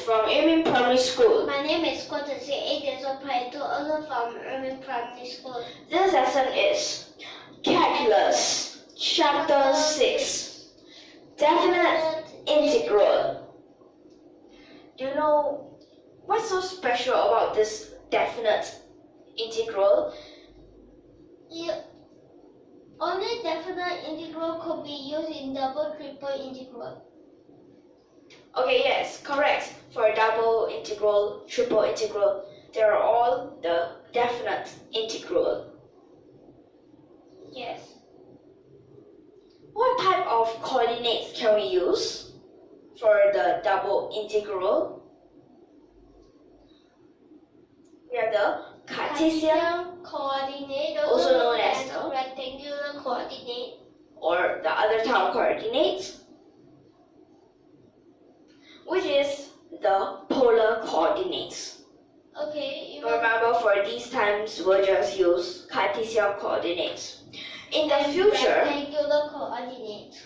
from YUMIN Primary School. My name is Guo Chengxi, 8 years old, also from YUMIN Primary School. This lesson is Calculus, Chapter 6, Definite Integral. Do you know what's so special about this definite integral? Only definite integral could be used in double, triple integral. Okay, yes, correct. For double integral, triple integral, they are all the definite integral. Yes. What type of coordinates can we use for the double integral? We have the Cartesian coordinate, also known as the rectangular coordinate, or the other term coordinate, which is the polar coordinates. Okay. Remember, for these times, we'll just use Cartesian coordinates. In the future, rectangular coordinate.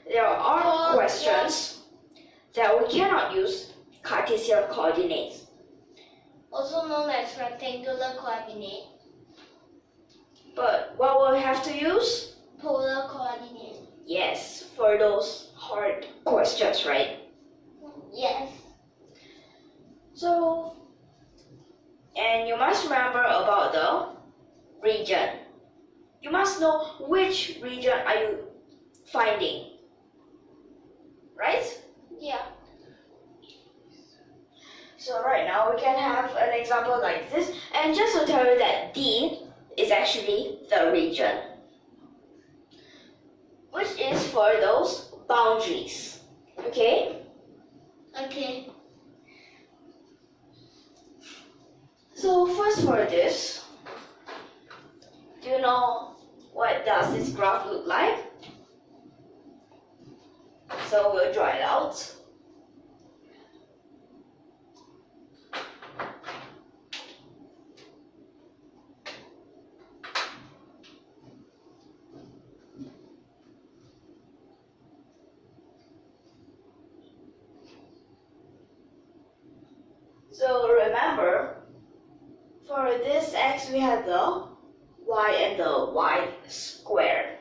There are questions that we cannot use Cartesian coordinates, also known as rectangular coordinate. But what we'll have to use? Polar coordinate. Yes, for those hard questions, right? Yes. So, and you must remember about the region. You must know which region are you finding, right? Yeah. So right now we can have an example like this, and just to tell you that D is actually the region, which is for those boundaries. Okay? Okay. So first for this, do you know what does this graph look like? So we'll draw it out. So remember, for this x we have the y and the y squared.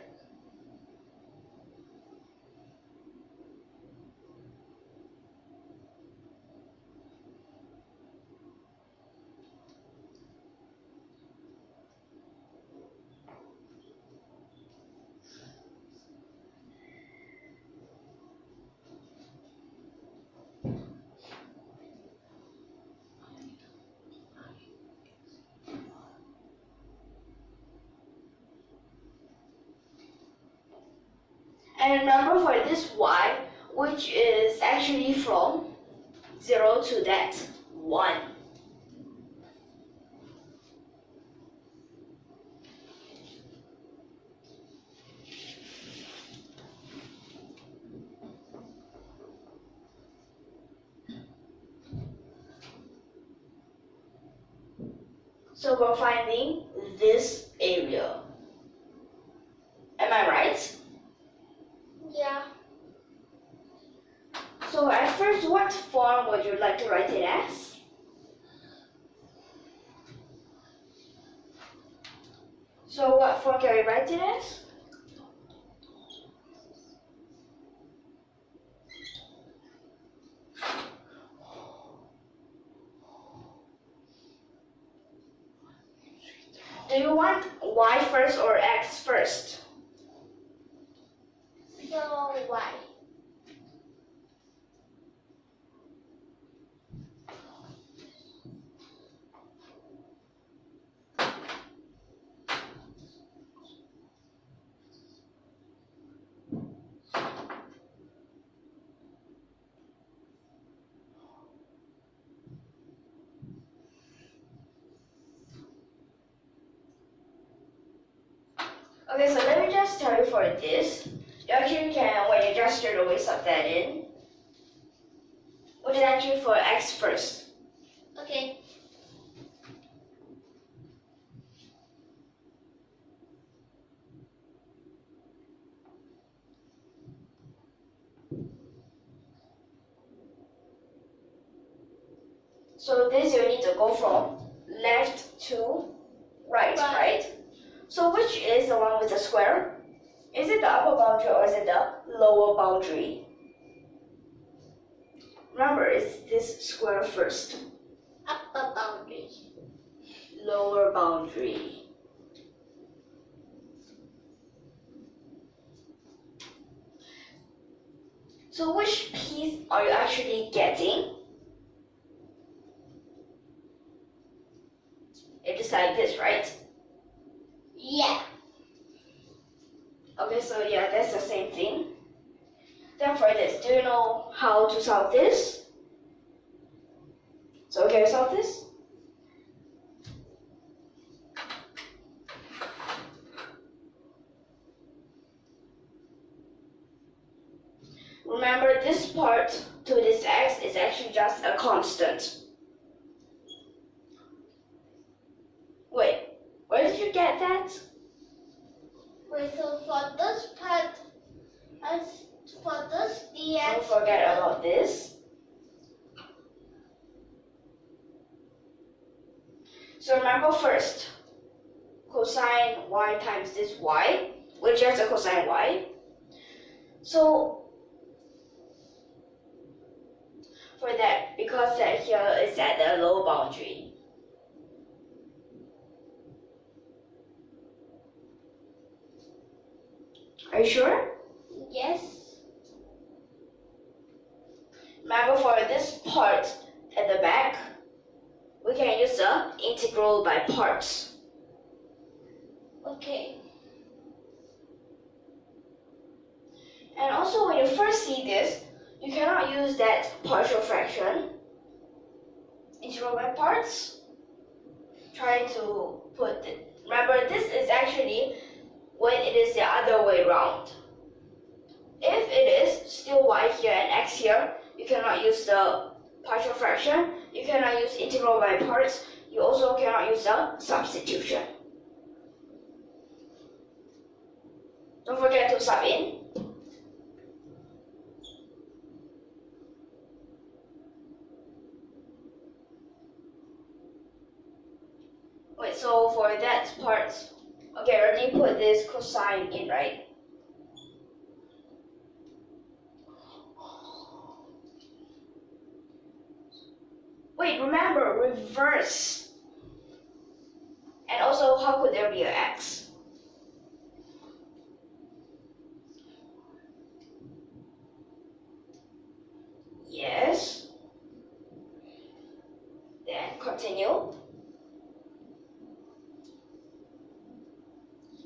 And remember, for this y, which is actually from 0 to that 1. So we're finding this area. Am I right? Yeah. So at first, what form would you like to write it as? So what form can we write it as? Do you want y first or x first? So y. Okay, so let me just tell you for this. You actually can, when you just straight away sub that in, which is actually for x first. Okay. So this you need to go from left to right? So which is the one with the square? Is it the upper boundary or is it the lower boundary? Remember, it's this square first. Upper boundary. Lower boundary. So which piece are you actually getting? It is like this, right? Yeah. Okay, so yeah, that's the same thing. Then for this, do you know how to solve this? So can you solve this? Remember, this part to this x is actually just a constant. Wait, where did you get that? Wait, so for this part, as for this dx. Don't forget about this. So remember first, cosine y times this y, which is a cosine y. So for that, because that here is at the lower boundary, are you sure? Yes. Remember, for this part at the back, we can use the integral by parts. Okay. And also, when you first see this, you cannot use that partial fraction, integral by parts. Try to put it. Remember, this is actually when it is the other way around. If it is still y here and x here, you cannot use the partial fraction, you cannot use integral by parts, you also cannot use the substitution. Don't forget to sub in. Wait, so for that part, okay, already put this cosine in, right? Wait, remember, reverse. And also, how could there be an x? Yes. Then continue.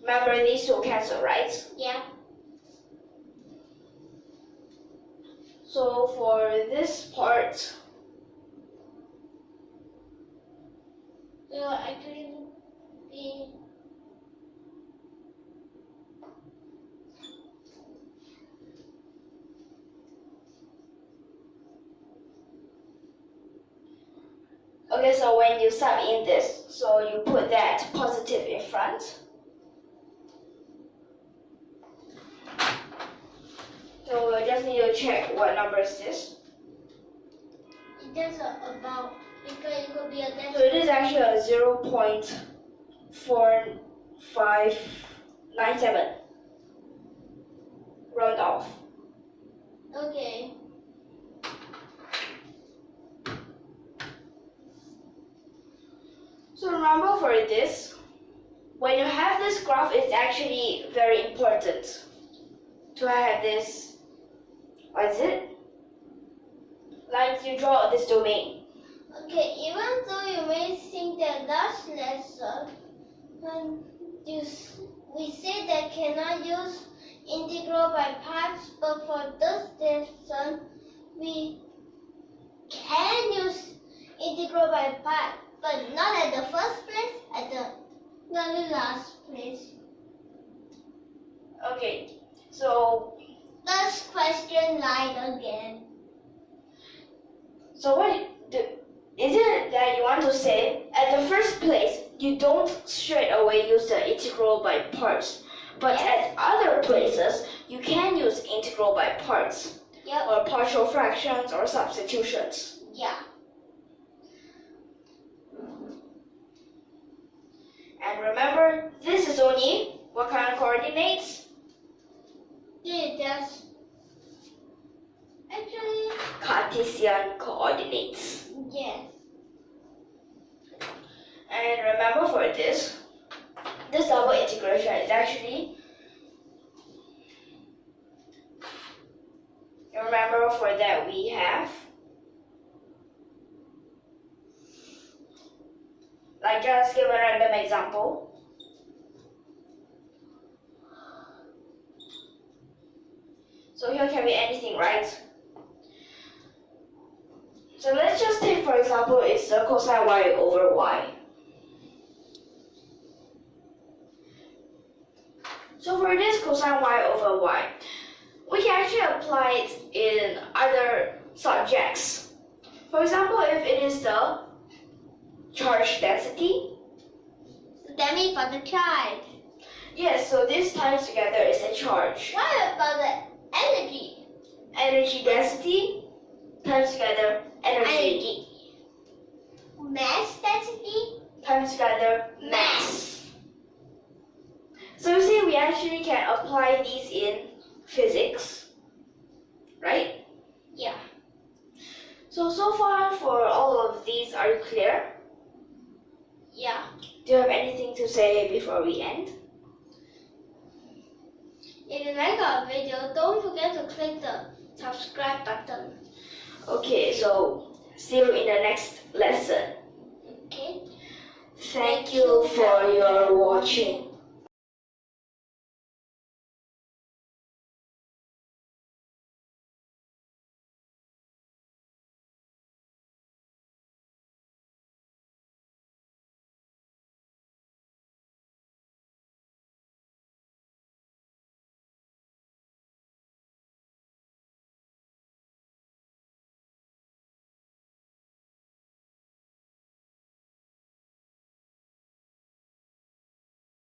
Remember, these two cancel, right? Yeah. So for this part, will actually be okay, so when you sub in this, so you put that positive in front. So we just need to check what number is this. it does about because it could be a So it is actually a 0.4597. Round off. Okay. So remember, for this, when you have this graph, it's actually very important to have this. What is it? Like you draw this domain. Okay, even though you may think that last lesson, when we said that cannot use integral by parts, but for this lesson, we can use integral by parts, but not at the first place, at the very last place. Okay, so This question line again. so what is it that you want to say? At the first place, you don't straight away use the integral by parts, but at other places, you can use integral by parts Yep. or partial fractions or substitutions. Yeah. And remember, this is only what kind of coordinates? Yeah, just actually. Cartesian coordinates. Yes. And remember for this double integration is actually, remember for that we have, like just give a random example. So here can be anything, right? So let's just take, for example, it's the cosine y over y. So for this cosine y over y, we can actually apply it in other subjects. For example, if it is the charge density. So that means for the charge. Yes, so this times together is a charge. What about the energy? Energy density times together energy. Mass density Times together mass. So you see, we actually can apply these in physics, right? Yeah. So far for all of these, are you clear? Yeah. Do you have anything to say before we end? If you like our video, don't forget to click the subscribe button. Okay, so see you in the next lesson. Okay. Thank you for your watching.